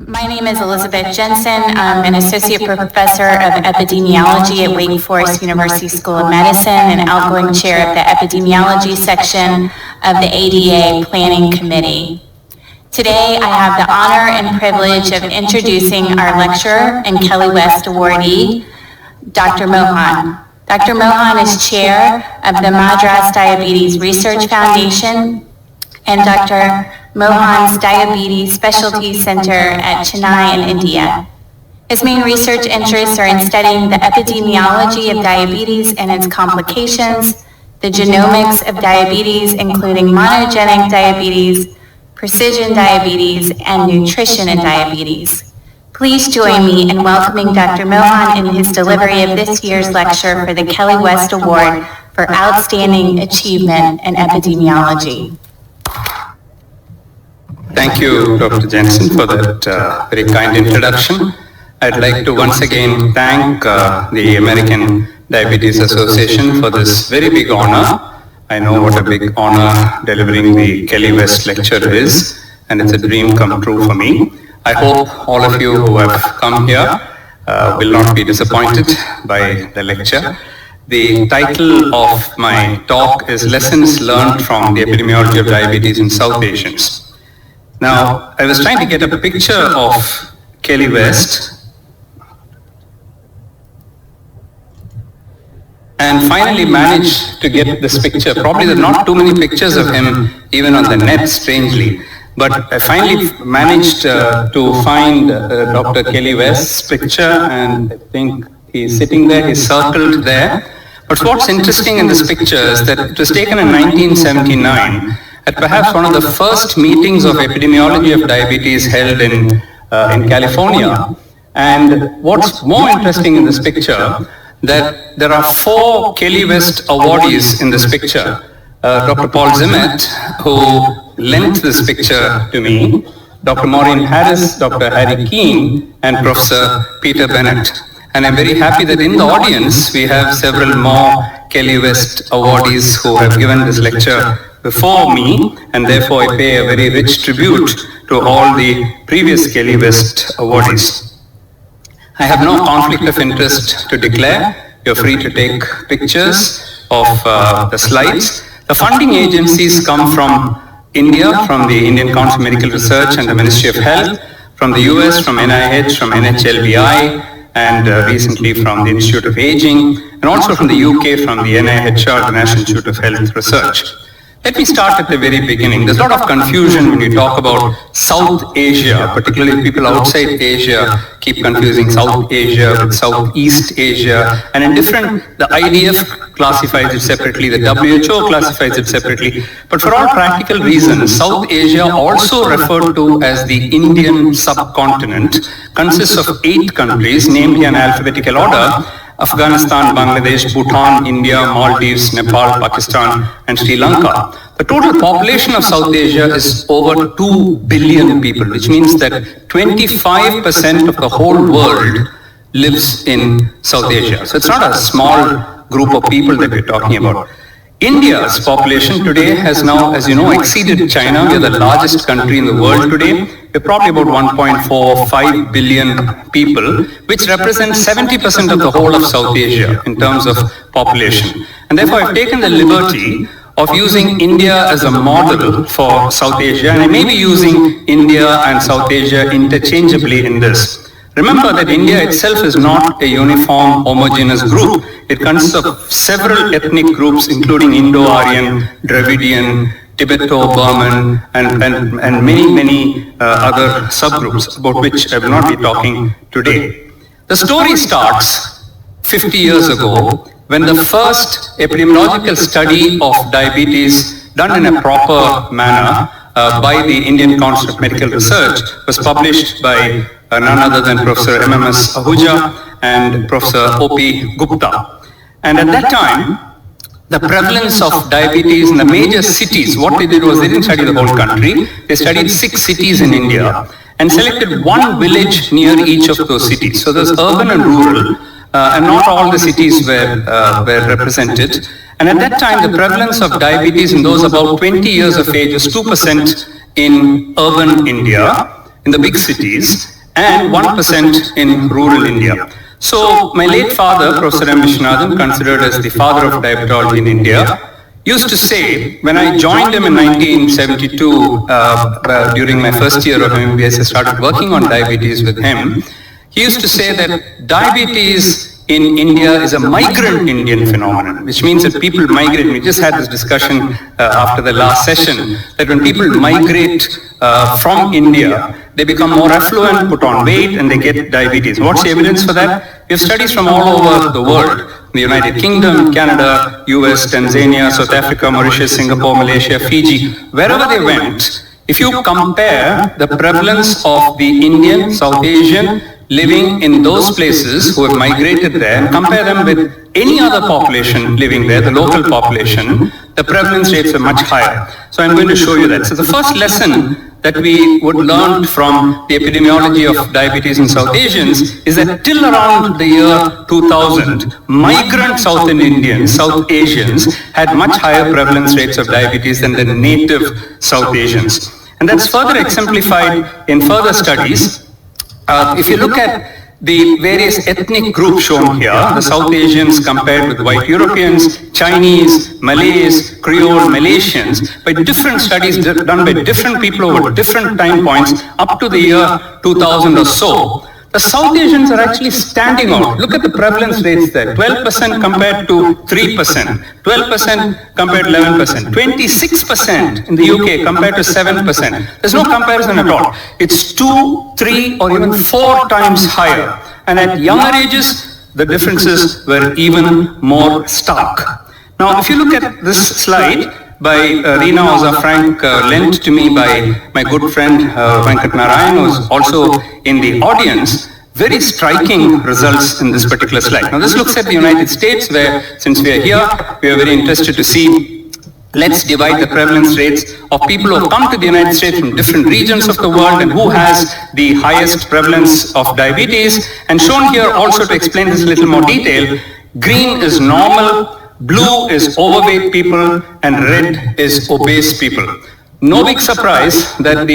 My name is Elizabeth Jensen. I'm an associate professor of epidemiology at Wake Forest University School of Medicine and outgoing chair of the epidemiology section of the ADA Planning Committee. Today, I have the honor and privilege of introducing our lecturer and Kelly West awardee, Dr. Mohan. Dr. Mohan is chair of the Madras Diabetes Research Foundation and Dr. Mohan's Diabetes Specialty Center at Chennai in India. His main research interests are in studying the epidemiology of diabetes and its complications, the genomics of diabetes, including monogenic diabetes, precision diabetes, and nutrition in diabetes. Please join me in welcoming Dr. Mohan in his delivery of this year's lecture for the Kelly West Award for Outstanding Achievement in Epidemiology. Thank you, Dr. Jensen, for that very kind introduction. I'd like to once again thank the American Diabetes Association for this very big honor. I know what a big honor delivering the Kelly West lecture is, and it's a dream come true for me. I hope all of you who have come here will not be disappointed by the lecture. The title of my talk is Lessons Learned from the Epidemiology of Diabetes in South Asians. Now, I was trying to get a picture of Kelly West and finally managed to get this picture. Probably there are not too many pictures of him even on the net, strangely. But I finally managed to find Dr. Kelly West's picture, and I think he's sitting there, he's circled there. But what's interesting in this picture is that it was taken in 1979 at perhaps one of the first meetings of epidemiology of diabetes held in California. And what's more interesting in this picture, that there are 4 Kelly West awardees in this picture. Dr. Paul Zimet, who lent this picture to me, Dr. Maureen Harris, Dr. Harry Keane, and Professor Peter Bennett. And I'm very happy that in the audience we have several more Kelly West awardees who have given this lecture before me, and therefore I pay a very rich tribute to all the previous Kelly West awardees. I have no conflict of interest to declare. You're free to take pictures of the slides. The funding agencies come from India, from the Indian Council of Medical Research and the Ministry of Health, from the US, from NIH, from NHLBI, and recently from the Institute of Aging, and also from the UK, from the NIHR, the National Institute of Health Research. Let me start at the very beginning. There's a lot of confusion when you talk about South Asia, particularly people outside Asia keep confusing South Asia with Southeast Asia, and in different, the IDF classifies it separately, the WHO classifies it separately, but for all practical reasons, South Asia, also referred to as the Indian subcontinent, consists of 8 countries named in alphabetical order: Afghanistan, Bangladesh, Bhutan, India, Maldives, Nepal, Pakistan, and Sri Lanka. The total population of South Asia is over 2 billion people, which means that 25% of the whole world lives in South Asia. So it's not a small group of people that we're talking about. India's population today has now, as you know, exceeded China. We're the largest country in the world today. We're probably about 1.45 billion people, which represents 70% of the whole of South Asia in terms of population. And therefore, I've taken the liberty of using India as a model for South Asia, and I may be using India and South Asia interchangeably in this. Remember that India itself is not a uniform, homogeneous group. It consists of several ethnic groups, including Indo-Aryan, Dravidian, Tibeto-Burman, and many other subgroups, about which I will not be talking today. The story starts 50 years ago, when the first epidemiological study of diabetes done in a proper manner by the Indian Council of Medical Research was published by none other than Professor MMS Ahuja and Professor O.P. Gupta. And at that time, the prevalence of diabetes in the major cities, what they did was they didn't study the whole country, they studied 6 cities in India and selected one village near each of those cities. So there's urban and rural, and not all the cities were represented. And at that time, the prevalence of diabetes in those about 20 years of age was 2% in urban India. in the big cities and 1% in rural India. So my late father, Professor M. Vishwanathan, considered as the father of diabetology in India, used to say, when I joined him in 1972, during my first year of MBBS, I started working on diabetes with him. He used to say that diabetes in India is a migrant Indian phenomenon, which means that people migrate. We just had this discussion after the last session, that when people migrate from India, they become more affluent, put on weight, and they get diabetes. What's the evidence for that? We have studies from all over the world. The United Kingdom, Canada, US, Tanzania, South Africa, Mauritius, Singapore, Malaysia, Fiji, wherever they went, if you compare the prevalence of the Indian, South Asian, living in those places who have migrated there and compare them with any other population living there, the local population, the prevalence rates are much higher. So I'm going to show you that. So the first lesson that we would learn from the epidemiology of diabetes in South Asians is that till around the year 2000, migrant South Indians, South Asians had much higher prevalence rates of diabetes than the native South Asians. And that's further exemplified in further studies. If you look at the various ethnic groups shown here, the South Asians compared with white Europeans, Chinese, Malays, Creole, Malaysians, by different studies done by different people over different time points up to the year 2000 or so, the South Asians are actually standing out. Look at the prevalence rates there, 12% compared to 3%, 12% compared to 11%, 26% in the UK compared to 7%. There's no comparison at all. It's 2, 3 or even 4 times higher. And at younger ages, the differences were even more stark. Now, if you look at this slide by Reena Oza Frank, lent to me by my good friend Venkat Narayan, who's also in the audience, very striking results in this particular slide. Now, this looks at the United States, where, since we are here, we are very interested to see, let's divide the prevalence rates of people who have come to the United States from different regions of the world and who has the highest prevalence of diabetes. And shown here also to explain this in a little more detail, green is normal, blue is overweight people, and red is obese people. No big surprise that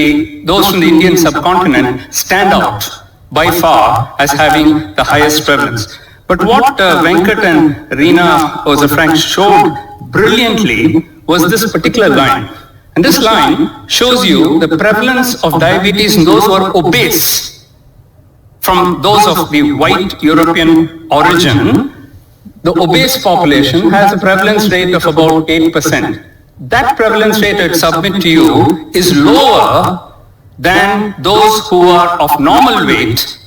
those from the Indian subcontinent stand out by far as having the highest prevalence. But what Venkat and Reena Oza Frank showed brilliantly was this particular line. And this line shows you the prevalence of diabetes in those who are obese. From those of the white European origin, the obese population has a prevalence rate of about 8%. That prevalence rate, I submit to you, is lower than those who are of normal weight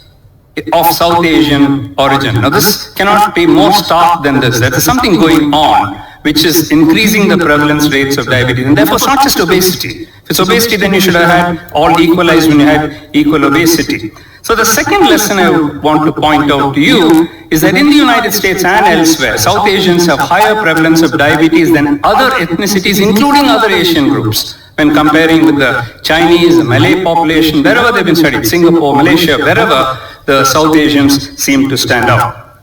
of South Asian origin. Now, this cannot be more stark than this. There is something going on which is increasing the prevalence rates of diabetes. And therefore, it's not just obesity. If it's obesity, then you should have had all equalized when you had equal obesity. So the second lesson I want to point out to you is that in the United States and elsewhere, South Asians have higher prevalence of diabetes than other ethnicities, including other Asian groups. When comparing with the Chinese, the Malay population, wherever they've been studied, Singapore, Malaysia, wherever, the South Asians seem to stand out.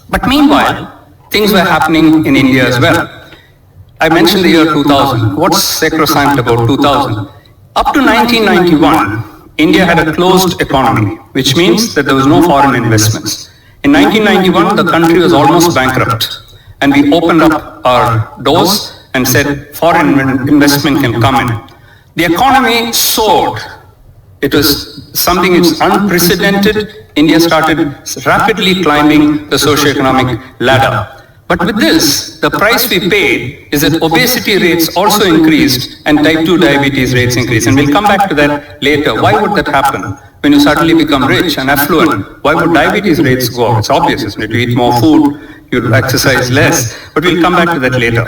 But meanwhile, things were happening in India as well. I mentioned the year 2000. What's sacrosanct about 2000? Up to 1991, India had a closed economy, which means that there was no foreign investments. In 1991, the country was almost bankrupt, and we opened up our doors and said foreign investment can come in. The economy soared. It was something which was unprecedented. India started rapidly climbing the socio-economic ladder. But with this, the price we paid is that obesity rates also increased and type 2 diabetes rates increased. And we'll come back to that later. Why would that happen? When you suddenly become rich and affluent, why would diabetes rates go up? It's obvious, isn't it? You eat more food, you exercise less. But we'll come back to that later.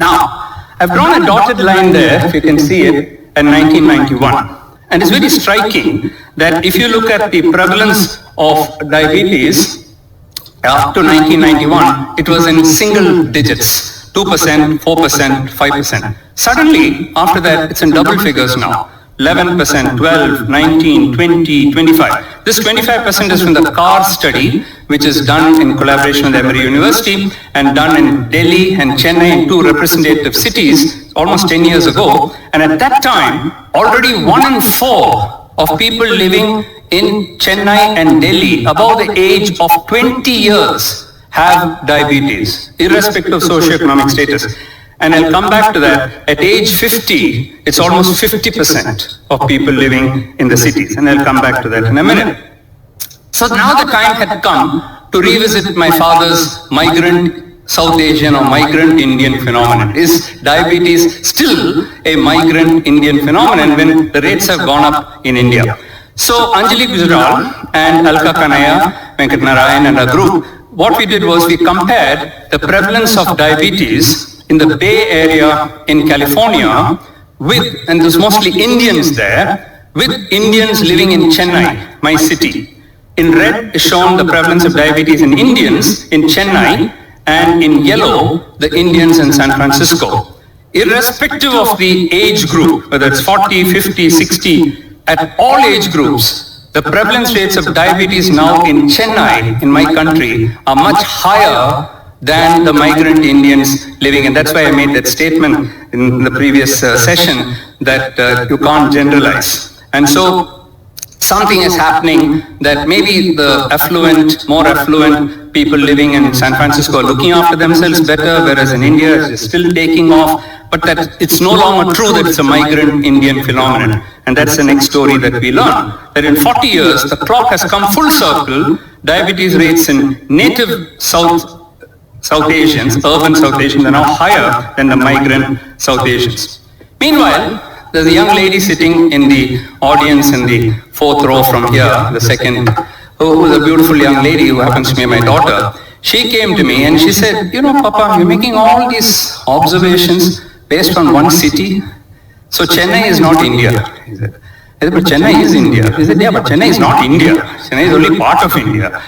Now, I've drawn a dotted line there, if you can see it, in 1991. And it's very striking that if you look at the prevalence of diabetes, up to 1991, it was in single digits, 2%, 4%, 5%. Suddenly, after that, it's in double figures now. 11%, 12, 19, 20, 25. This 25% is from the CAR study, which is done in collaboration with Emory University and done in Delhi and Chennai, 2 representative cities, almost 10 years ago. And at that time, already 1 in 4 of people living in Chennai and Delhi above the age of 20 years have diabetes, irrespective of socioeconomic status. And I'll come back to that. At age 50, it's almost 50% of people living in the cities. And I'll come back to that in a minute. So now the time had come to revisit my father's migrant South Asian or migrant Indian phenomenon. Is diabetes still a migrant Indian phenomenon when the rates have gone up in India? So Anjali Gujral and Alka Kanaya, Venkat Narayan and a group, what we did was we compared the prevalence of diabetes in the Bay Area in California with, and there's mostly Indians there, with Indians living in Chennai, my city. In red is shown the prevalence of diabetes in Indians in Chennai, and in yellow, the Indians in San Francisco. Irrespective of the age group, whether it's 40, 50, 60, at all age groups, the prevalence rates of diabetes now in Chennai, in my country, are much higher than the migrant Indians living. And that's why I made that statement in the previous session that you can't generalize. And so something is happening that maybe the affluent, more affluent people living in San Francisco are looking after themselves better, whereas in India it's still taking off, but that it's no longer true that it's a migrant Indian phenomenon. And that's the next story that we learn. That in 40 years, the clock has come full circle. Diabetes rates in native South Asians, urban South Asians, are now higher than the migrant South Asians. Meanwhile, there's a young lady sitting in the audience in the fourth row from here, the second, who is a beautiful young lady who happens to be my daughter. She came to me and she said, you know, Papa, you're making all these observations based on one city. So Chennai is not India. He said, but Chennai is India. He said, yeah, but Chennai is not India. Chennai is only part of India.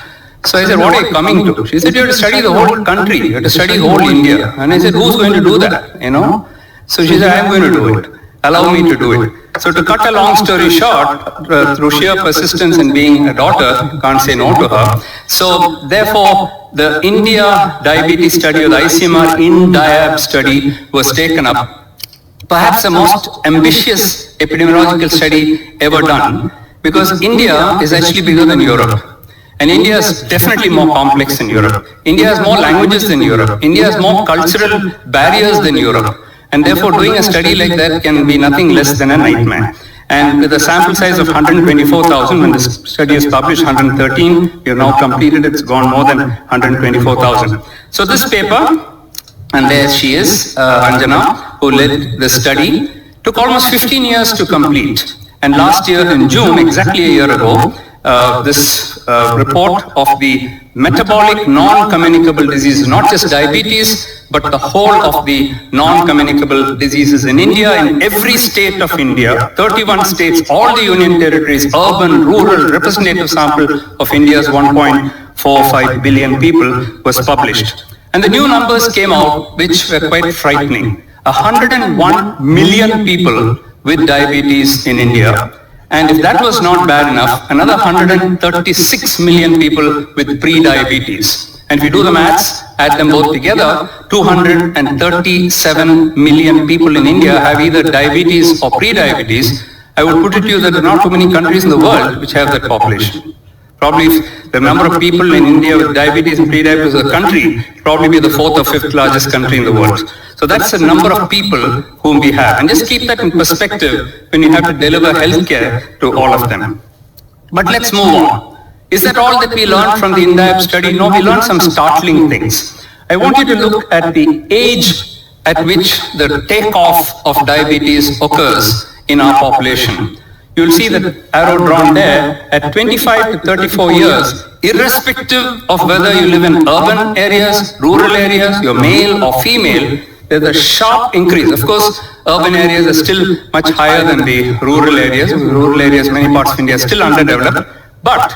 So I said, what are you coming to? She said, you have to study the whole country. You have to study whole India. And I said, who's going to do that? You know? So she said, I'm going to do it. Allow me to do it. So to cut a long story short, through sheer persistence and being a daughter, can't say no to her. So therefore, the India diabetes study or the ICMR INDIAB study was taken up. Perhaps the most ambitious epidemiological study ever done, because India is actually bigger than Europe. And India is definitely more complex than Europe. India has more languages than Europe. India has more cultural barriers than Europe. And therefore, doing a study like that can be nothing less than a nightmare. And with a sample size of 124,000, when this study is published, 113, we have now completed, it's gone more than 124,000. So this paper, and there she is, Anjana, who led the study, took almost 15 years to complete. And last year in June, exactly a year ago, this report of the metabolic non-communicable diseases, not just diabetes, but the whole of the non-communicable diseases in India, in every state of India, 31 states, all the union territories, urban, rural, representative sample of India's 1.45 billion people was published. And the new numbers came out, which were quite frightening. 101 million people with diabetes in India. And if that was not bad enough, another 136 million people with pre-diabetes. And if you do the maths, add them both together, 237 million people in India have either diabetes or pre-diabetes. I would put it to you that there are not too many countries in the world which have that population. Probably the number of people in India with diabetes and pre-diabetes as a country probably be the fourth or fifth largest country in the world. So that's the number of people whom we have. And just keep that in perspective when you have to deliver healthcare to all of them. But let's move on. Is that all that we learned from the INDIAB study? No, we learned some startling things. I want you to look at the age at which the takeoff of diabetes occurs in our population. You'll see that arrow drawn there at 25 to 34 years, irrespective of whether you live in urban areas, rural areas, you're male or female, there's a sharp increase. Of course, urban areas are still much higher than the rural areas. Rural areas, many parts of India are still underdeveloped. But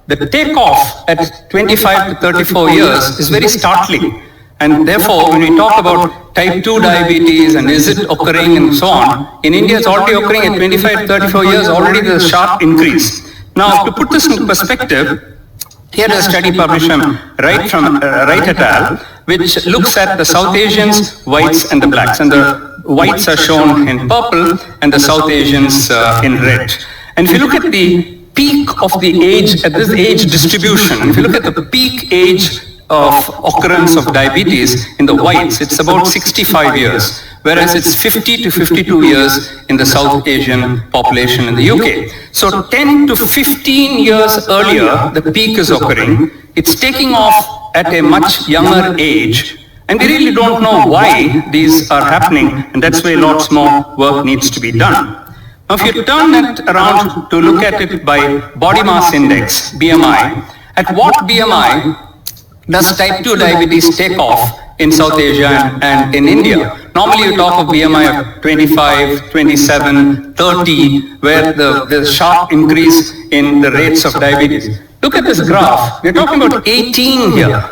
the takeoff at 25 to 34 years is very startling. And therefore, when we talk about type 2 diabetes and is it occurring and so on, in India it's already occurring at 25 to 34 years, already there's a sharp increase. Now, to put this in perspective, here is a study published from Wright et al., which looks at the South Asians, whites and the blacks. And the whites are shown in purple and the South Asians in red. And if you look at the peak of the age, at this age distribution, if you look at the peak age of occurrence of diabetes in the whites, it's about 65 years, whereas it's 50 to 52 years in the South Asian population in the UK. So 10 to 15 years earlier, the peak is occurring. It's taking off at a much younger age. And we really don't know why these are happening, and that's why lots more work needs to be done. Now, if you turn it around to look at it by body mass index, BMI, at what BMI does type 2 diabetes take off in South Asia and in India? Normally you talk of BMI of 25, 27, 30, where there's sharp increase in the rates of diabetes. Look at this graph. We're talking about 18 here.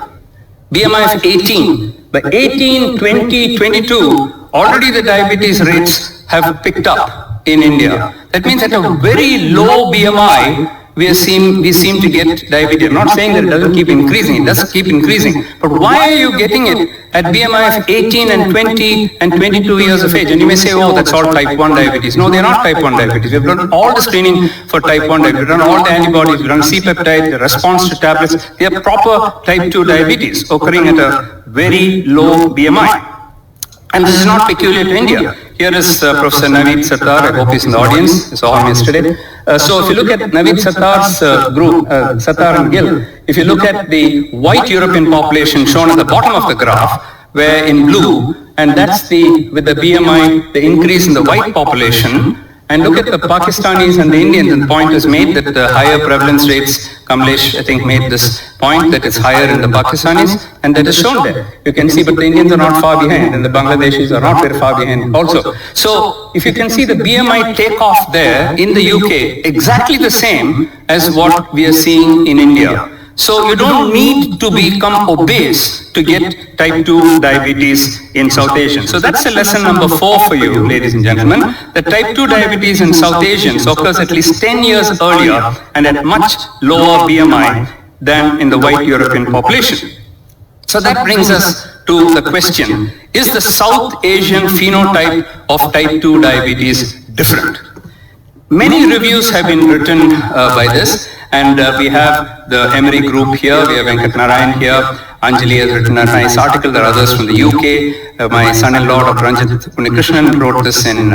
BMI of 18. By 18, 20, 22, already the diabetes rates have picked up in India. That means at a very low BMI, we seem to get diabetes. I'm not saying that it doesn't keep increasing, it does keep increasing. But why are you getting it at BMI of 18 and 20 and 22 years of age? And you may say, oh, that's all type 1 diabetes. No, they're not type 1 diabetes. We've done all the screening for type 1 diabetes. We've done all the antibodies, we've done C-peptide, the response to tablets. They are proper type 2 diabetes occurring at a very low BMI. And this is not peculiar to India. Here is Professor Naveed Sattar. I hope he's in the audience. I saw him yesterday. So if you look at Naveed Sattar's group, Sattar and Gill, if you look at the white European population shown at the bottom of the graph, where in blue, and that's with the BMI, the increase in the white population, and look at the Pakistanis and the Indians, and the point is made that the higher prevalence rates, Kamlesh I think made this point, that it's higher in the Pakistanis, and that is shown there. You can see, but the Indians are not far behind, and the Bangladeshis are not very far behind also. So, if you can see the BMI takeoff there in the UK, exactly the same as what we are seeing in India. So you don't need to become obese to get type 2 diabetes in South Asians. So that's a lesson number 4 for you, ladies and gentlemen. That type 2 diabetes in South Asians occurs at least 10 years earlier and at much lower BMI than in the white European population. So that brings us to the question, is the South Asian phenotype of type 2 diabetes different? Many reviews have been written by this, and we have the Emory group here, we have Venkat Narayan here, Anjali has written a nice article, there are others from the UK, my son-in-law Dr. Ranjit Punnikrishnan wrote this in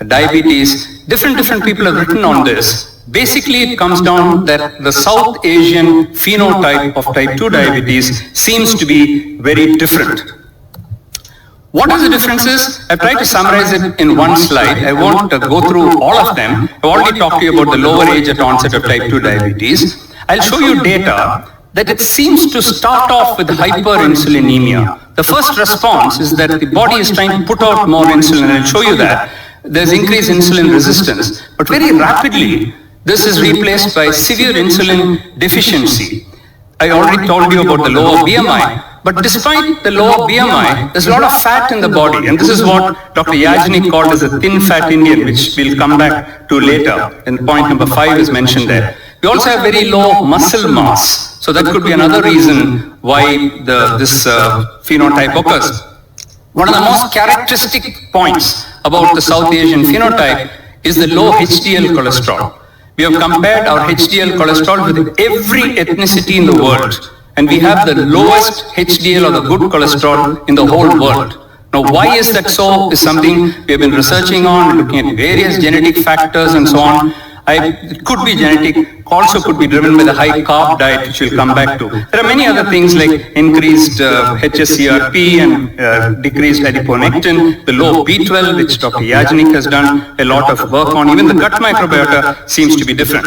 Diabetes. Different people have written on this. Basically it comes down that the South Asian phenotype of type 2 diabetes seems to be very different. What are the differences? I've tried to summarize it in one slide. I won't go through all of them. I've already talked to you about the lower age at onset of type 2 diabetes. I'll show you data that it seems to start off with hyperinsulinemia. The first response is that the body is trying to put out more insulin, and I'll show you that. There's increased insulin resistance, but very rapidly this is replaced by severe insulin deficiency. I already told you about the lower BMI. But despite the lower BMI, there's a lot of fat in the body, and this is what Dr. Yajnik called as a thin fat Indian, which we'll come back to later, and point number 5 is mentioned there. We also have very low muscle mass, so that could be another reason why this phenotype occurs. One of the most characteristic points about the South Asian phenotype is the low HDL cholesterol. We have compared our HDL cholesterol with every ethnicity in the world. And we have the lowest HDL or the good cholesterol in the whole world. Now, why is that so is something we have been researching on, looking at various genetic factors and so on. It could be genetic, also could be driven by the high carb diet, which we'll come back to. There are many other things like increased HSCRP and decreased adiponectin, the low B12, which Dr. Yajnik has done a lot of work on. Even the gut microbiota seems to be different.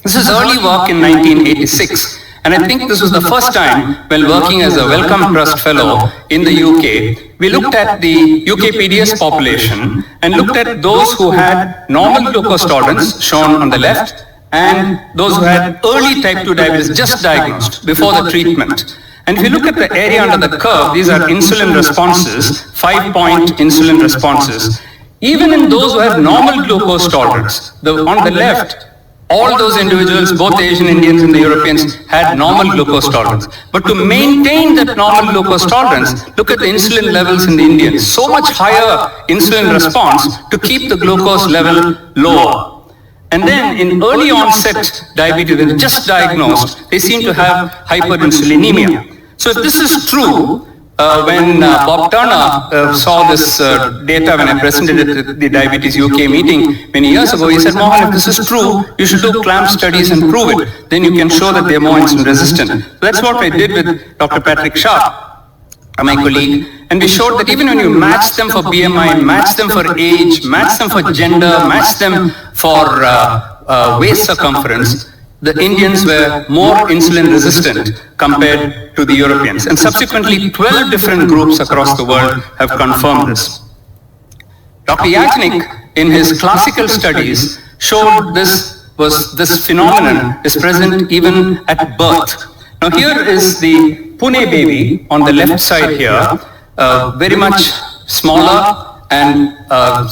This is early work in 1986. And I think this was the first time when working as a Wellcome Trust Fellow in the UK, we looked at the UK PDS population and looked at those who had normal glucose tolerance, shown on the left, and those who had early type 2 diabetes, just diagnosed before the treatment. And if you look at the area under the curve, these are insulin responses, 5-point insulin responses. Even in those who have normal glucose tolerance, on the left, all those individuals, both the Asian Indians and the Europeans, had normal glucose tolerance. But to maintain that normal glucose tolerance, look at the insulin levels in the Indians. So much higher insulin response to keep the glucose level lower. And then in early onset diabetes, when just diagnosed, they seem to have hyperinsulinemia. So if this is true, when Bob Turner saw this data when I presented it at the Diabetes UK meeting many years ago, he said, Mohan, if this is true, you should do clamp studies and prove it. Then you can show that they're more insulin resistant. So that's what I did with Dr. Patrick Sharp, my colleague, and we showed that even when you match them for BMI, match them for age, match them for gender, match them for waist circumference, the Indians were more insulin resistant compared to the Europeans. And subsequently, 12 different groups across the world have confirmed this. Dr. Yajnik, in his classical studies, showed this phenomenon is present even at birth. Now here is the Pune baby on the left side here, very much smaller and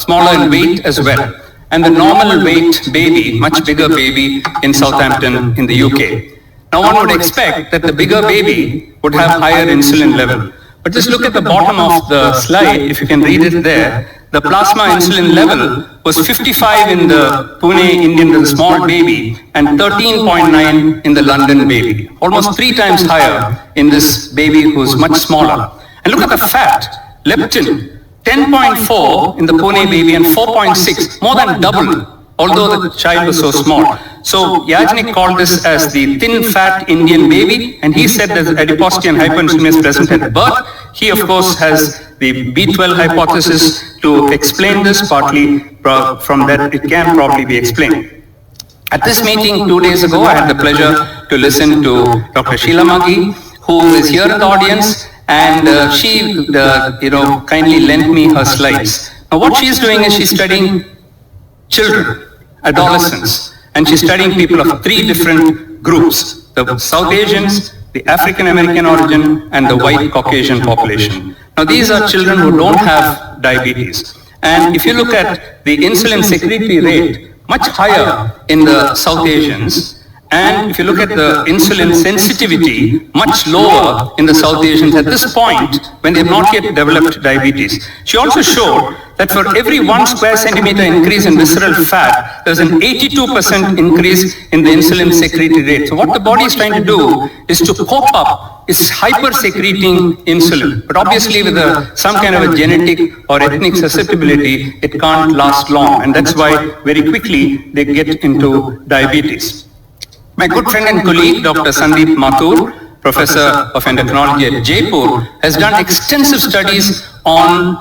smaller in weight as well. And the normal weight baby, much bigger baby in Southampton in the UK. Now one would expect that the bigger baby would have higher insulin level. But just look at the bottom of the slide, if you can read it there. The plasma insulin level was 55 in the Pune Indian, the small baby, and 13.9 in the London baby. Almost 3 times higher in this baby who's much smaller. And look at the fat, leptin. 10.4 in the Pune baby and 4.6, more than double, although the child was so small. So Yajnik called this as the thin fat Indian baby, and he said that adiposity and hyperinsulinemia is present at birth. He of course has the B12 hypothesis to explain this, partly from that it can probably be explained. At this meeting 2 days ago, I had the pleasure to listen to Dr. Sheila Maggi, who is here in the audience, and she kindly lent me her slides. Now what she's doing is she's studying children, adolescents, and she's studying people of 3 different groups: the South Asians, the African American origin, and the white Caucasian population. Now these are children who don't have diabetes. And if you look at the insulin secretory rate, much higher in the South Asians, and if you look at the insulin sensitivity, much lower in the South Asians at this point when they have not yet developed diabetes. She also showed that for every 1 square centimeter increase in visceral fat, there's an 82% increase in the insulin secretory rate. So what the body is trying to do is to cope up, is hyper-secreting insulin. But obviously with some kind of a genetic or ethnic susceptibility, it can't last long. And that's why very quickly they get into diabetes. My good friend and colleague, Dr. Sandeep Mathur, Professor of Endocrinology at Jaipur, has done extensive studies on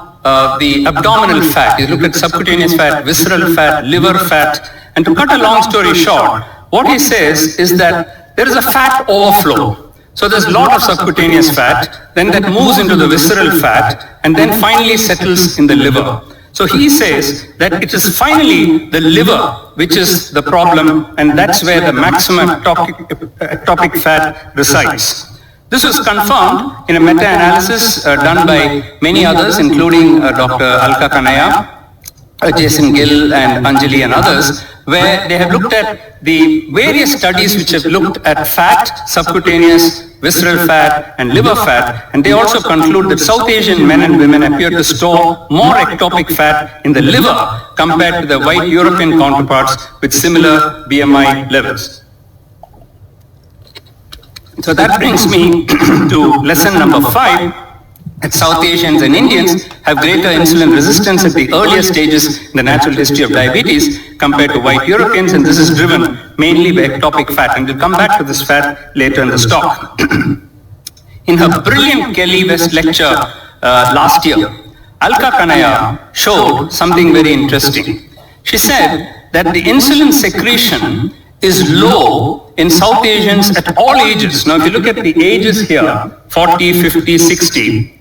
the abdominal fat. He's looked at subcutaneous fat, visceral fat, liver fat. And to cut a long story short, what he says is that there is a fat overflow. So there's a lot of subcutaneous fat, then that moves into the visceral fat, and then finally settles in the liver. So he says that it is finally the liver which is the problem, and that's where the maximum ectopic fat resides. This was confirmed in a meta-analysis done by many others, including Dr. Alka Kanaya, Jason Gill and Anjali and others, where they have looked at the various studies which have looked at fat, subcutaneous, visceral fat and liver fat, and they also conclude that South Asian men and women appear to store more ectopic fat in the liver compared to the white European counterparts with similar BMI levels. So that brings me to lesson number 5. That South Asians and Indians have greater insulin resistance at the earlier stages in the natural history of diabetes compared to white Europeans, and this is driven mainly by ectopic fat, and we'll come back to this fat later in the talk. In her brilliant Kelly West lecture last year, Alka Kanaya showed something very interesting. She said that the insulin secretion is low in South Asians at all ages. Now if you look at the ages here, 40, 50, 60,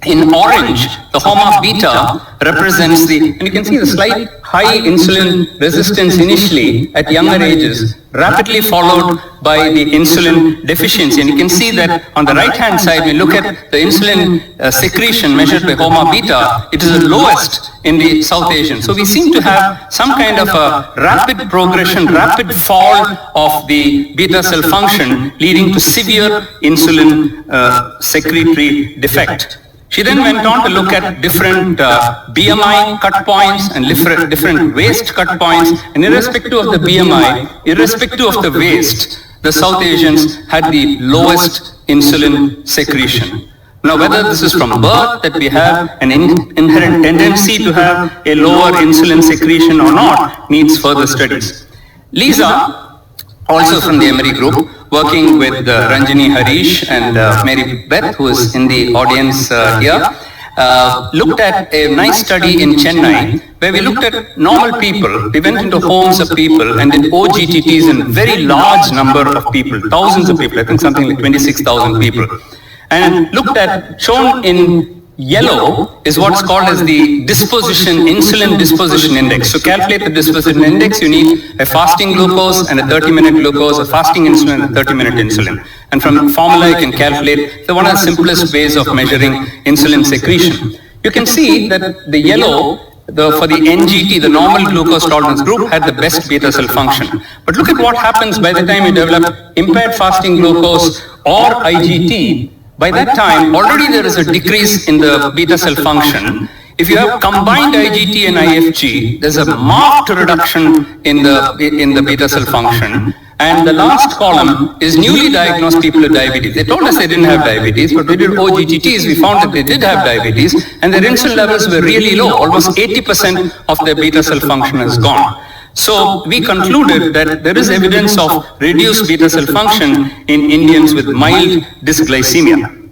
in orange, the HOMA beta represents and you can see the slight high insulin resistance initially at younger ages, rapidly followed by the insulin deficiency. And you can see that on the right-hand side, when you look at the insulin secretion measured by HOMA beta, it is the lowest in the South Asian. So we seem to have some kind of a rapid progression, rapid fall of the beta cell function, leading to severe insulin secretory defect. She then went on to look at different BMI cut points and different waist cut points, and irrespective of the BMI, irrespective of the waist, the South Asians had the lowest insulin secretion. Now, whether this is from birth, that we have an inherent tendency to have a lower insulin secretion or not, needs further studies. Lisa, also from the Emory group, working with Ranjini Harish and Mary Beth, who is in the audience here, looked at a nice study in Chennai, where we looked at normal people. We went into homes of people and did OGTTs in very large number of people, thousands of people, I think something like 26,000 people. And looked at, shown in yellow is what's called as the insulin disposition index. So calculate the disposition index, you need a fasting glucose and a 30-minute glucose, a fasting insulin and a 30-minute insulin. And from formula you can calculate, one of the simplest ways of measuring insulin secretion. You can see that the yellow, for the NGT, the normal glucose tolerance group, had the best beta cell function. But look at what happens by the time you develop impaired fasting glucose or IGT. By that time, already there is a decrease in the beta cell function. If you have combined IGT and IFG, there's a marked reduction in the beta cell function. And the last column is newly diagnosed people with diabetes. They told us they didn't have diabetes, but we did OGTTs, we found that they did have diabetes, and their insulin levels were really low. Almost 80% of their beta cell function is gone. So we concluded that there is evidence of reduced beta cell function in Indians with mild dysglycemia.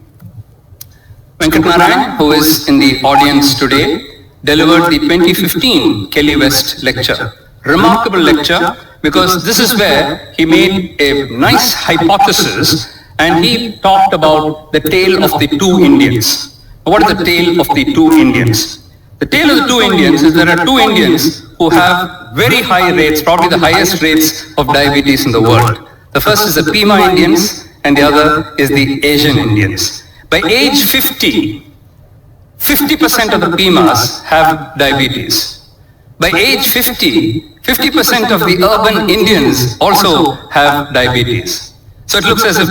Venkat Narayan, who is in the audience today, delivered the 2015 Kelly West lecture. Remarkable lecture, because this is where he made a nice hypothesis, and he talked about the tale of the two Indians. What is the tale of the two Indians? The tale of the two Indians is there are two Indians who have very high rates, probably the highest rates of diabetes in the world. The first is the Pima Indians and the other is the Asian Indians. By age 50, 50% of the Pimas have diabetes. By age 50, 50% of the urban Indians also have diabetes. So it looks as if,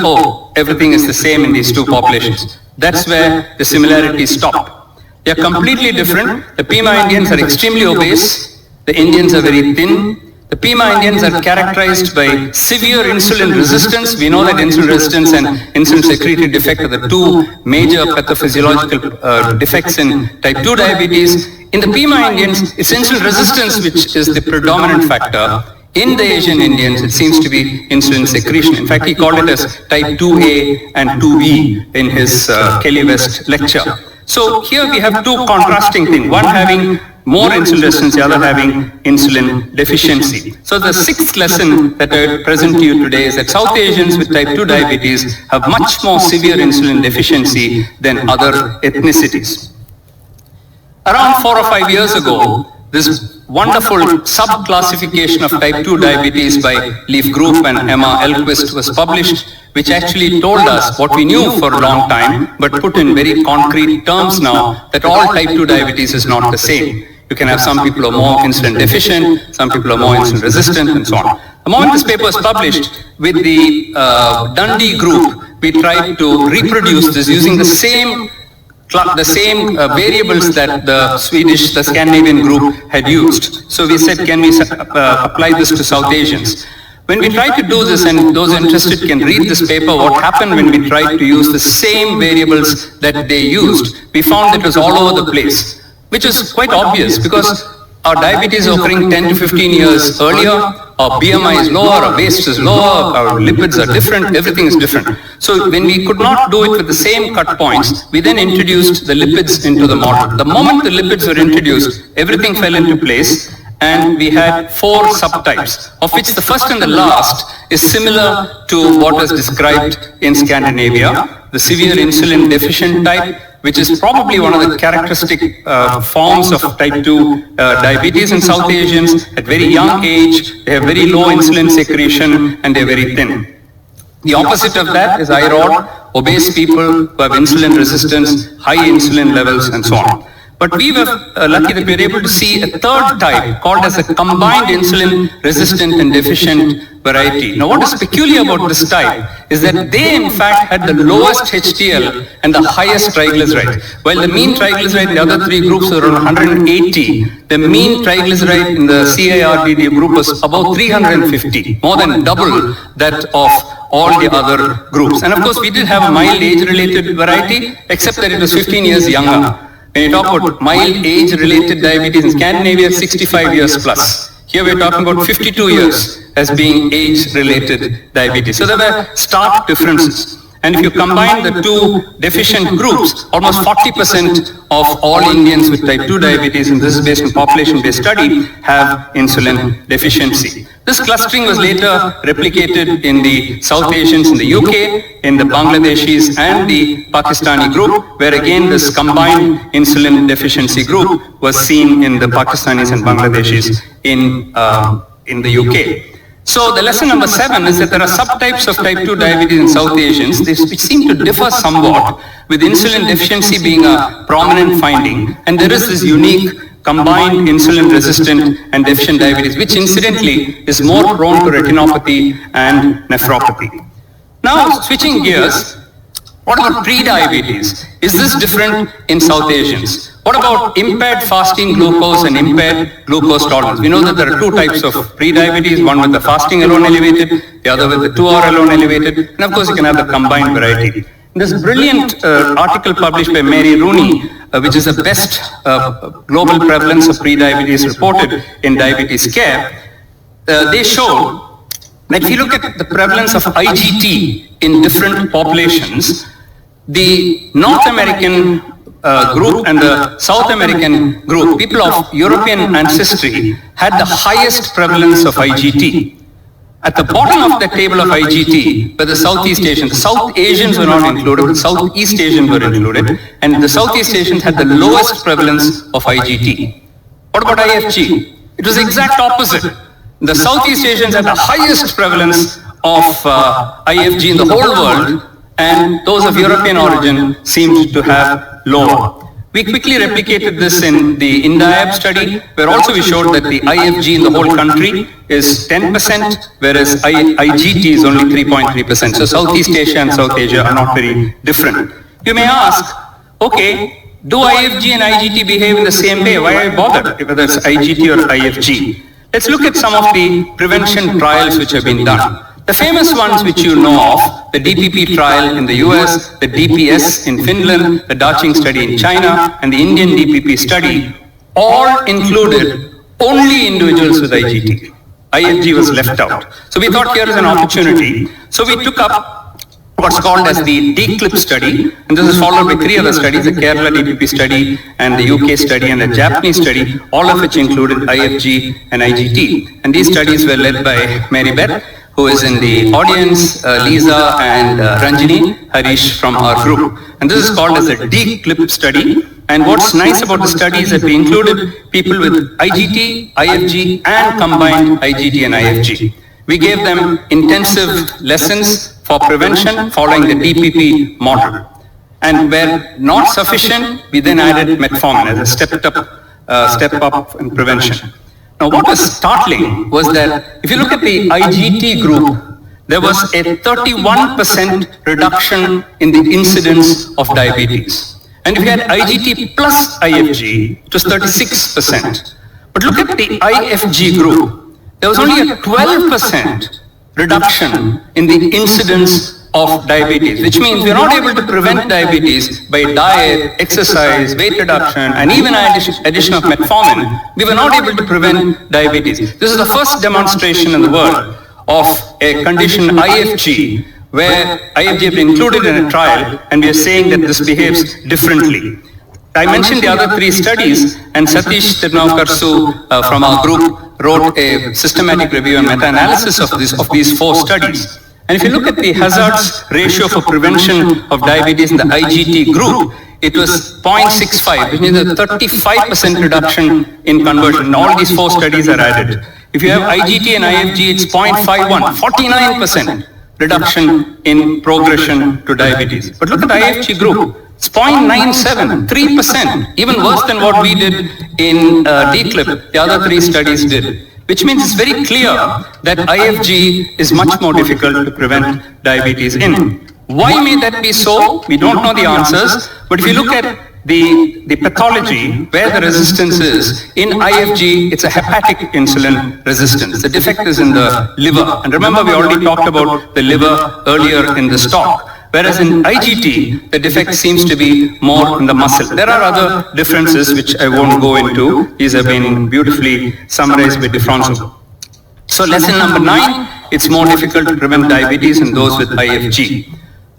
everything is the same in these two populations. That's where the similarities stop. They are completely different. The Pima Indians are extremely obese. The Indians are very thin. The Pima Indians are characterized by severe insulin resistance. We know that insulin resistance and insulin secretory defect are the two major pathophysiological defects in type 2 diabetes. In the Pima Indians, it's insulin resistance which is the predominant factor. In the Asian Indians, it seems to be insulin secretion. In fact, he called it as type 2A and 2B in his Kelly West lecture. So here we have two contrasting things, one having more insulin resistance, the other having insulin deficiency. So the sixth lesson that I present to you today is that South Asians with type 2 diabetes have much more severe insulin deficiency than other ethnicities. Around 4 or 5 years ago, this wonderful sub-classification of type 2 diabetes by Leaf Group and Emma Elquist was published, which actually told us what we knew for a long time, but put in very concrete terms now, that all type 2 diabetes is not the same. You can have some people who are more insulin deficient, some people are more insulin resistant, and so on. The moment this paper was published, with the Dundee group, we tried to reproduce this using the same variables that the Scandinavian group had used. So we said, can we apply this to South Asians? When we tried to do this, and those interested can read this paper, what happened when we tried to use the same variables that they used, we found it was all over the place, which is quite obvious because our diabetes is occurring 10 to 15 years earlier, our BMI is lower, our waist is lower, our lipids are different, everything is different. So when we could not do it with the same cut points, we then introduced the lipids into the model. The moment the lipids were introduced, everything fell into place, and we had 4 subtypes, of which the first and the last is similar to what was described in Scandinavia, the severe insulin deficient type, which is probably one of the characteristic forms of type 2 diabetes in South Asians. At very young age, they have very low insulin secretion and they're very thin. The opposite of that is IROD, obese people who have insulin resistance, high insulin levels, and so on. But we were lucky that we were able to see a third type called as a combined insulin resistant and deficient variety. Now what is peculiar about this type is that they in fact had the lowest HDL and the highest triglyceride. While the mean triglyceride in the other three groups were around 180, the mean triglyceride in the CARDD group was about 350, more than double that of all the other groups. And of course we did have a mild age-related variety, except that it was 15 years younger. When you talk about mild age-related diabetes in Scandinavia, 65 years plus. Here we're talking about 52 years as being age-related diabetes. So there were stark differences. And if you combine the two deficient groups, almost 40% of all Indians with type 2 diabetes, and this is based on population-based study, have insulin deficiency. This clustering was later replicated in the South Asians in the UK, in the Bangladeshis and the Pakistani group, where again this combined insulin deficiency group was seen in the Pakistanis and Bangladeshis in the UK. So the lesson number 7 is that there are subtypes of type 2 diabetes in South Asians which seem to differ somewhat, with insulin deficiency being a prominent finding, and there is this unique combined insulin resistant and deficient diabetes, which incidentally is more prone to retinopathy and nephropathy. Now switching gears, what about pre-diabetes? Is this different in South Asians? What about impaired fasting glucose and impaired glucose tolerance? We know that there are two types of pre-diabetes, one with the fasting alone elevated, the other with the 2-hour alone elevated, and of course you can have the combined variety. This brilliant article published by Mary Rooney, which is the best global prevalence of pre-diabetes reported in diabetes care, they showed that if you look at the prevalence of IGT in different populations, the North American group and the South American group, people of European ancestry, had the highest prevalence of IGT. At the bottom of the table of IGT were the Southeast Asians. The South Asians were not included, the Southeast Asians were included, and the Southeast Asians had the lowest prevalence of IGT. What about IFG? It was the exact opposite. The Southeast Asians had the highest prevalence of IFG in the whole world, and those of European origin seemed to have lower. We quickly replicated this in the INDIAB study, where also we showed that the IFG in the whole country is 10%, whereas IGT is only 3.3%. So Southeast Asia and South Asia are not very different. You may ask, okay, do IFG and IGT behave in the same way? Why are I bothered, whether it's IGT or IFG? Let's look at some of the prevention trials which have been done. The famous ones which you know of, the DPP trial in the US, the DPS in Finland, the Daching study in China, and the Indian DPP study, all included only individuals with IGT. IFG was left out. So we thought here is an opportunity. So we took up what's called as the DCLIP study, and this is followed by 3 other studies, the Kerala DPP study, and the UK study, and the Japanese study, all of which included IFG and IGT. And these studies were led by Mary Beth, who is in the audience, Lisa and Ranjini Harish from our group. And this is called as a DCLIP study. And what's nice about the study is that we included people with IGT, IFG, and combined IGT and IFG. We gave them intensive lessons for prevention following the DPP model. And where not sufficient, we then added metformin as a step up in prevention. Now what was startling was that if you look at the IGT group, there was a 31% reduction in the incidence of diabetes. And if you had IGT plus IFG, it was 36%. But look at the IFG group, there was only a 12% reduction in the incidence of diabetes, which means we're not able to prevent diabetes by diet, exercise, weight reduction, and even addition of metformin. We were not able to prevent diabetes. This is the first demonstration in the world of a condition IFG, where IFG has been included in a trial, and we are saying that this behaves differently. I mentioned the other 3 studies, and Satish Tirunavkarsu from our group wrote a systematic review and meta-analysis of these 4 studies. And if you look at the hazards ratio for prevention of diabetes in the IGT group, it was 0.65, which means a 35% reduction in conversion. And all these 4 studies are added. If you have IGT and IFG, it's 0.51, 49% reduction in progression to diabetes. But look at the IFG group, It's 0.97, 3%, even worse than what we did in DCLIP, the other three studies did. Which means it's very clear that IFG is much more difficult to prevent diabetes in. Why may that be so? We don't know the answers, but if you look at the pathology, where the resistance is, in IFG, it's a hepatic insulin resistance. The defect is in the liver. And remember, we already talked about the liver earlier in this talk. Whereas in IGT, the defect seems to be more in the muscle. There are other differences which I won't go into. These have been beautifully summarized by DeFranco. So lesson number 9, it's more difficult to prevent diabetes in those with IFG.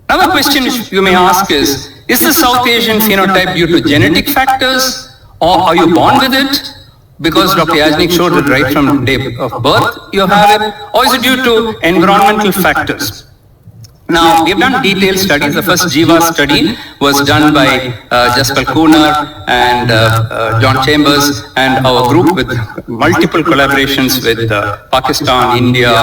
Another question which you may ask is the South Asian phenotype due to genetic factors, or are you born with it? Because Dr. Yajnik showed that right from day of birth you have it, or is it due to environmental factors? Now, we've done detailed studies. The first Jiva study was done by Jaspal Kunar and John Chambers and our group with multiple collaborations with Pakistan, India,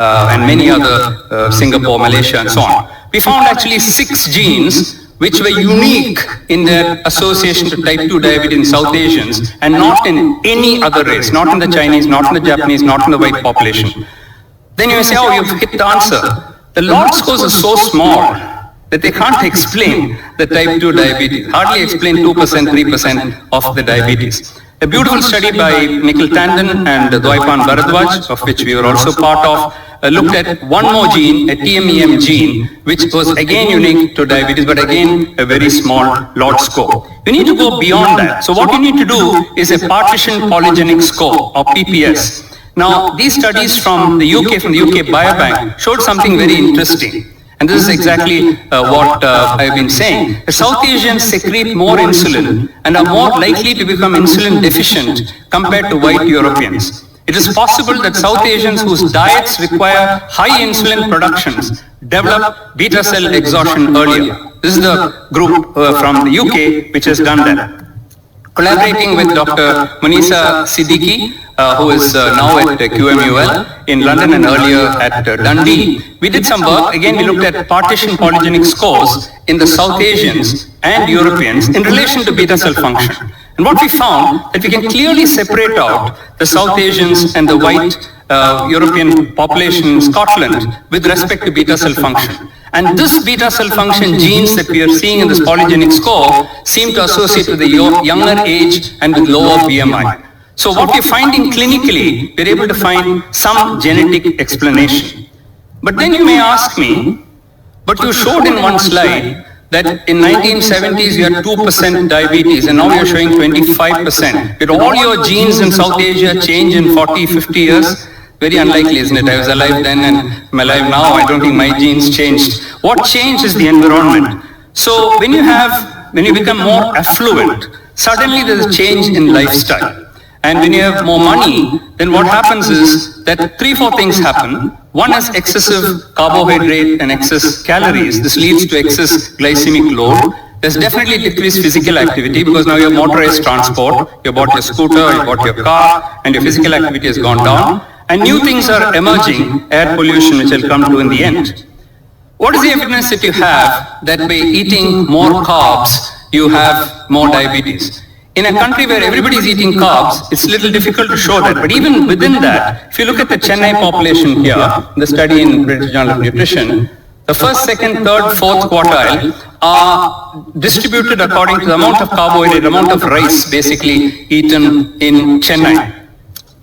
and many other, Singapore, Malaysia, and so on. We found actually 6 genes which were unique in their association to type 2 diabetes in South Asians and not in any other race, not in the Chinese, not in the Japanese, not in the white population. Then you may say, oh, you've hit the answer. The log scores are so small that they can't explain the type 2 diabetes, hardly explain 2%, 3% of the diabetes. A beautiful study by Nikhil Tandon and Dwaipan Bharadwaj, of which we were also part of, looked at one more gene, a TMEM gene, which was again unique to diabetes, but again a very small log score. You need to go beyond that. So what you need to do is a partition polygenic score, or PPS. Now, these studies from the UK Biobank, showed something very interesting. And this is exactly what I've been saying. The South Asians secrete more insulin and are more likely to become insulin deficient compared to white Europeans. It is possible that South Asians whose diets require high insulin productions develop beta cell exhaustion earlier. This is the group from the UK which has done that. Collaborating with Dr. Munisa Siddiqui, who is now at QMUL in London and earlier at Dundee, we did some work. Again, we looked at partition polygenic scores in the South Asians and Europeans in relation to beta cell function. And what we found, that we can clearly separate out the South Asians and the white European population in Scotland with respect to beta cell function. And this beta cell function genes that we are seeing in this polygenic score seem to associate with the younger age and with lower BMI. So what we're finding clinically, we're able to find some genetic explanation. But then you may ask me, but you showed in one slide that in 1970s you had 2% diabetes and now you're showing 25%. Did all your genes in South Asia change in 40, 50 years? Very unlikely, isn't it? I was alive then and I'm alive now. I don't think my genes changed. What changed is the environment. So when you become more affluent, suddenly there's a change in lifestyle. And when you have more money, then what happens is that 3-4 things happen. One is excessive carbohydrate and excess calories. This leads to excess glycemic load. There's definitely decreased physical activity because now you have motorized transport. You bought your scooter, you bought your car, and your physical activity has gone down. And new things are emerging, air pollution, which I'll come to in the end. What is the evidence that you have that by eating more carbs, you have more diabetes? In a country where everybody is eating carbs, it's a little difficult to show that. But even within that, if you look at the Chennai population here, the study in British Journal of Nutrition, the first, second, third, fourth quartile are distributed according to the amount of carbohydrate, amount of rice basically eaten in Chennai.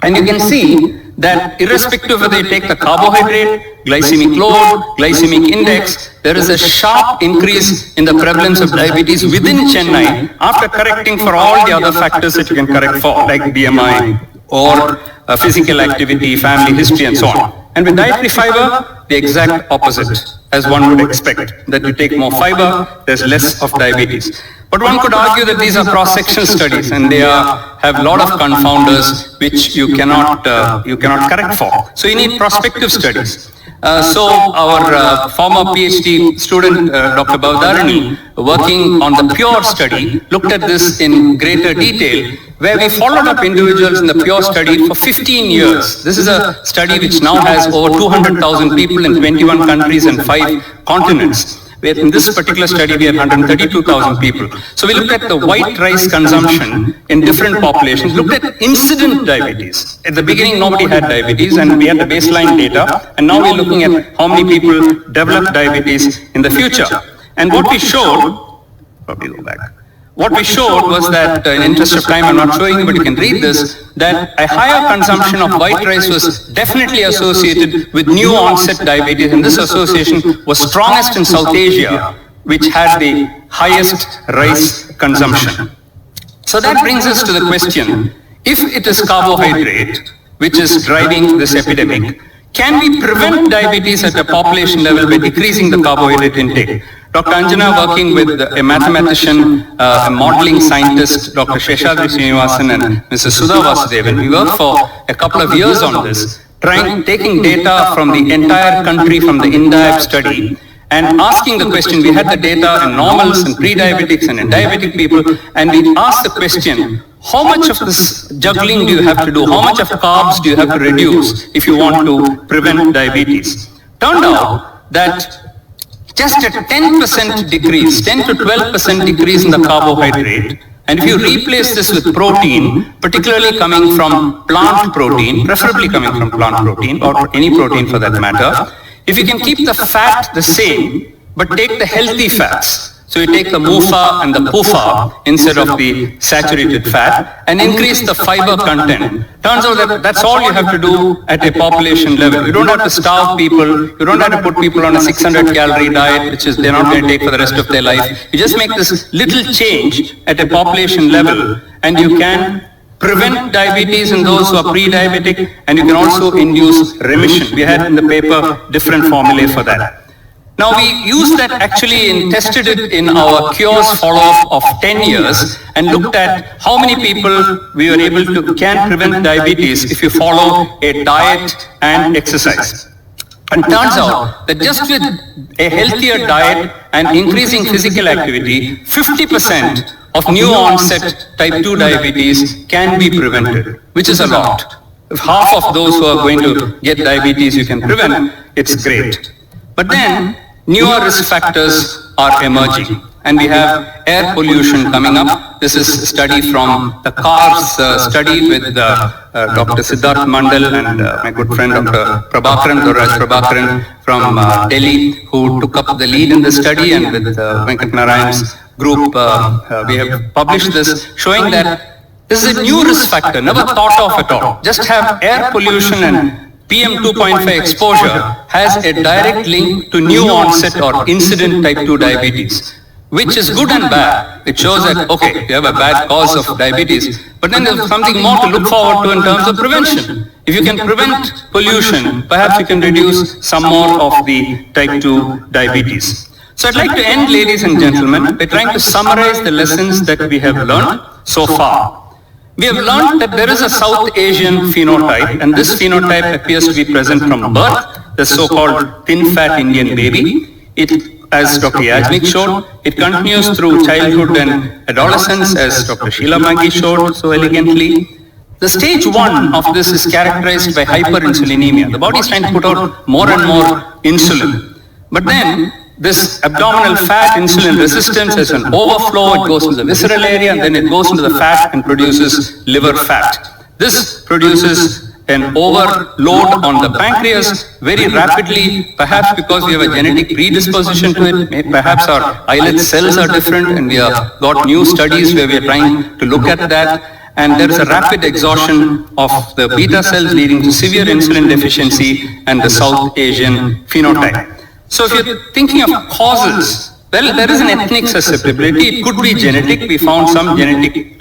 And you can see that irrespective of whether you take the carbohydrate, glycemic load, glycemic index, there is a sharp increase in the prevalence of diabetes within Chennai after correcting for all the other factors that you can correct for, like BMI or physical activity, family history, and so on. And with dietary fiber, the exact opposite, as one would expect, that you take more fiber, there's less of diabetes. But one could argue that these are cross-section studies and they have a lot of confounders which you cannot correct for. So you need prospective studies. So our former PhD student, Dr. Bhavdarani, working on the PURE study, looked at this in greater detail, where we followed up individuals in the PURE study for 15 years. This is a study which now has over 200,000 people in 21 countries and 5 continents. In this particular study, we had 132,000 people. So we looked at the white rice consumption in different populations, looked at incident diabetes. At the beginning, nobody had diabetes, and we had the baseline data, and now we're looking at how many people develop diabetes in the future. And what we showed, probably go back. What we showed was that, in interest of time, I'm not showing you, but you can read this, that a higher consumption of white rice was definitely associated with new onset diabetes, and this association was strongest in South Asia, which had the highest rice consumption. So that brings us to the question, if it is carbohydrate which is driving this epidemic, can we prevent diabetes at a population level by decreasing the carbohydrate intake? Dr. Anjana, working with a mathematician, a modeling scientist, Dr. Sheshadri Srinivasan and Mrs. Sudha Vasudevan, we worked for a couple of years on this, taking data from the entire country from the INDIAB study and asking the question. We had the data in normals and pre-diabetics and in diabetic people, and we asked the question, how much of this juggling do you have to do? How much of carbs do you have to reduce if you want to prevent diabetes? Turned out that just a 10% decrease, 10 to 12% decrease in the carbohydrate, and if you replace this with protein, particularly coming from plant protein, preferably coming from plant protein, or any protein for that matter, if you can keep the fat the same, but take the healthy fats, so you take the MUFA and the PUFA instead of the saturated fat, and increase the fiber content. Turns out that that's all you have to do at a population level. You don't have to starve people, you don't have to put people on a 600 calorie diet, which is they're not going to take for the rest of their life. You just make this little change at a population level, and you can prevent diabetes in those who are pre-diabetic, and you can also induce remission. We had in the paper different formulae for that. Now we used that actually and tested it in our cures follow-up of 10 years and looked at how many people we were able to can prevent diabetes if you follow a diet and exercise. And turns out that just with a healthier diet and increasing physical activity, 50% of new onset type 2 diabetes can be prevented, which is a lot. If half of those who are going to get diabetes you can prevent, it's great. But then newer risk factors are emerging, and we have air pollution coming up. This is a study from the CARS study with Dr. Siddharth Mandal and my good friend Dr. Prabhakaran, Doraj Prabhakaran from Delhi, who took up the lead in the study, and with Venkat Narayan's group, we have published this, showing that this is a new risk factor, never thought of at all. Just have air pollution and PM 2.5 exposure has a direct link to new onset or incident type 2 diabetes, which is good and bad. It shows that, okay, you have a bad cause of diabetes, but then there's something more to look forward to in terms of prevention. If you can prevent pollution, perhaps you can reduce some more of the type 2 diabetes. So I'd like to end, ladies and gentlemen, by trying to summarize the lessons that we have learned so far. We have learned that there is a South Asian phenotype, and this phenotype appears to be present from birth, the so-called thin fat Indian baby. It, as Dr. Yajnik showed, it continues through childhood and adolescence, as Dr. Sheila Maggi showed so elegantly. The stage 1 of this is characterized by hyperinsulinemia. The body is trying to put out more and more insulin. But then this abdominal fat insulin resistance has an overflow, it goes into the visceral area, and then it goes into the fat and produces liver fat. This produces an overload on the pancreas very rapidly, perhaps because we have a genetic predisposition to it, perhaps our islet cells are different, and we have got new studies where we are trying to look at that, and there is a rapid exhaustion of the beta cells leading to severe insulin deficiency and the South Asian phenotype. So if you're thinking of causes, well, there is an ethnic susceptibility. It could be genetic. We found some genetic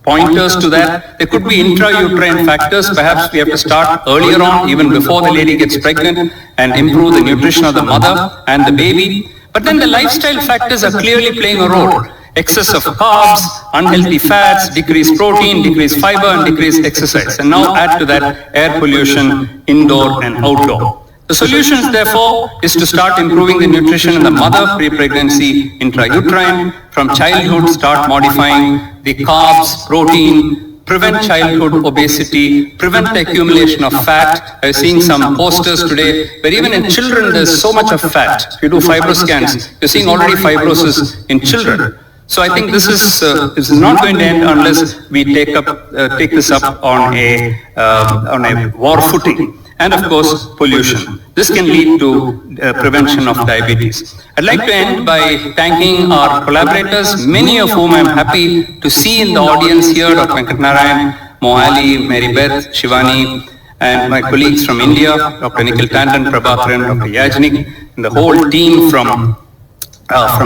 pointers to that. There could be intrauterine factors. Perhaps we have to start earlier on, even before the lady gets pregnant, and improve the nutrition of the mother and the baby. But then the lifestyle factors are clearly playing a role. Excess of carbs, unhealthy fats, decreased protein, decreased fiber, and decreased exercise. And now add to that air pollution, indoor and outdoor. The solution, therefore, is to start improving the nutrition in the mother, pre-pregnancy, intrauterine. From childhood, start modifying the carbs, protein, prevent childhood obesity, prevent the accumulation of fat. I was seeing some posters today where even in children there's so much of fat. If you do fibroscans, you're seeing already fibrosis in children. So I think this is not going to end unless we take this up on a war footing. And of course, pollution. This can lead to prevention of diabetes. I'd like to end by thanking our collaborators, many of whom I'm happy to see in the audience here, Dr. Venkatnarayan, Mohali, Mary Beth, Shivani, and my colleagues from India, Dr. Nikhil Tandon, Prabhakaran, Dr. Yajnik, and the whole team from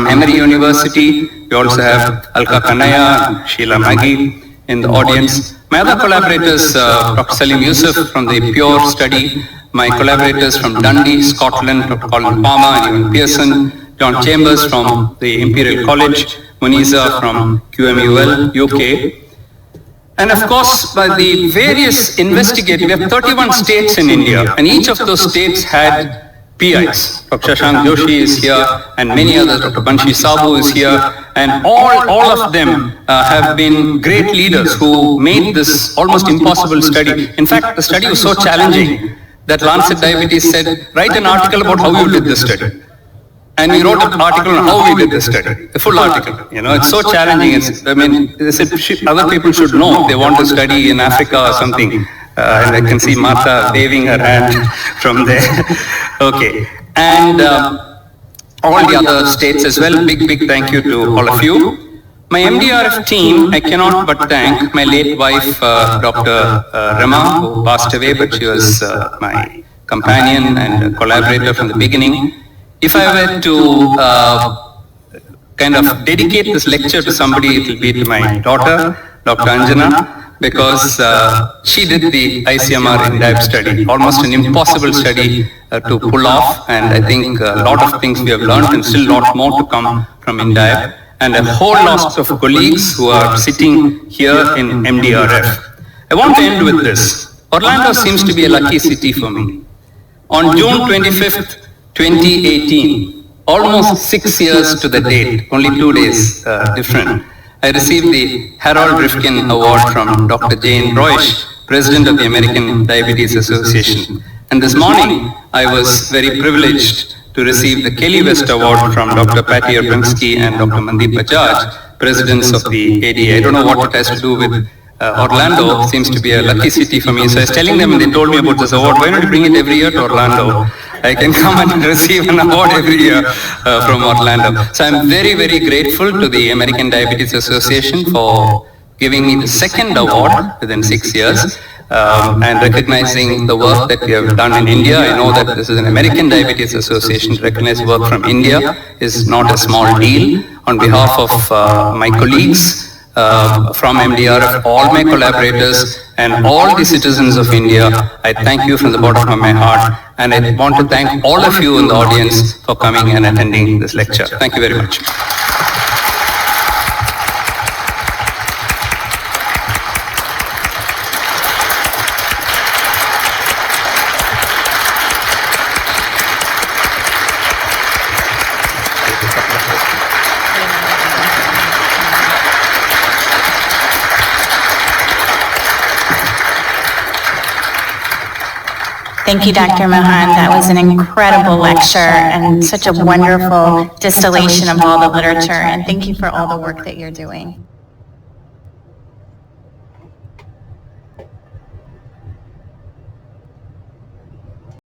Emory University. We also have Alka Kanaya, Sheila Maggi in the audience. My other collaborators, Dr. Salim Yusuf from the Pure Study, my collaborators from Dundee, Scotland, Dr. Colin Palmer and Ewan Pearson, John Chambers from the Imperial College, Muniza from QMUL, UK. And of course, by the various investigators, we have 31 states in India, and each of those states had PIs. Dr. Shashank Joshi is here, and many others. Dr. Banshi Sabu is here, and all of them have been great leaders who made this almost impossible study. In fact, the study was so challenging that Lancet Diabetes said, write an article about how you did this study. And we wrote an article on how we did this study, a full article. You know, it's so challenging. They said other people should know if they want to study in Africa or something. And I can see Martha waving her hand from there. Okay. And all the other states as well, big thank you to all of you. My MDRF team, I cannot but thank my late wife, Dr. Rama, who passed away, but she was my companion and collaborator from the beginning. If I were to kind of dedicate this lecture to somebody, it will be to my daughter, Dr. Anjana, because she did the ICMR INDIAB study, almost an impossible study to pull off, and I think a lot of things we have learned and still a lot more to come from INDIAB, and a whole lot of colleagues who are sitting here in MDRF. I want to end with this. Orlando seems to be a lucky city for me. On June 25th, 2018, almost 6 years to the date, only 2 days different, I received the Harold Rifkin Award from Dr. Jane Roish, President of the American Diabetes Association. And this morning, I was very privileged to receive the Kelly West Award from Dr. Patty Abramsky and Dr. Mandeep Bajaj, Presidents of the ADA. I don't know what it has to do with Orlando. It seems to be a lucky city for me. So I was telling them, and they told me about this award, why don't you bring it every year to Orlando? I can come and receive an award every year from Orlando. So I'm very grateful to the American Diabetes Association for giving me the second award within 6 years and recognizing the work that we have done in India. I know that this is an American Diabetes Association. To recognize work from India is not a small deal. On behalf of my colleagues from MDRF, all my collaborators and all the citizens of India, I thank you from the bottom of my heart, and I want to thank all of you in the audience for coming and attending this lecture. Thank you very much. Thank you, Dr. Mohan. That was an incredible lecture and such a wonderful distillation of all the literature. And thank you for all the work that you're doing.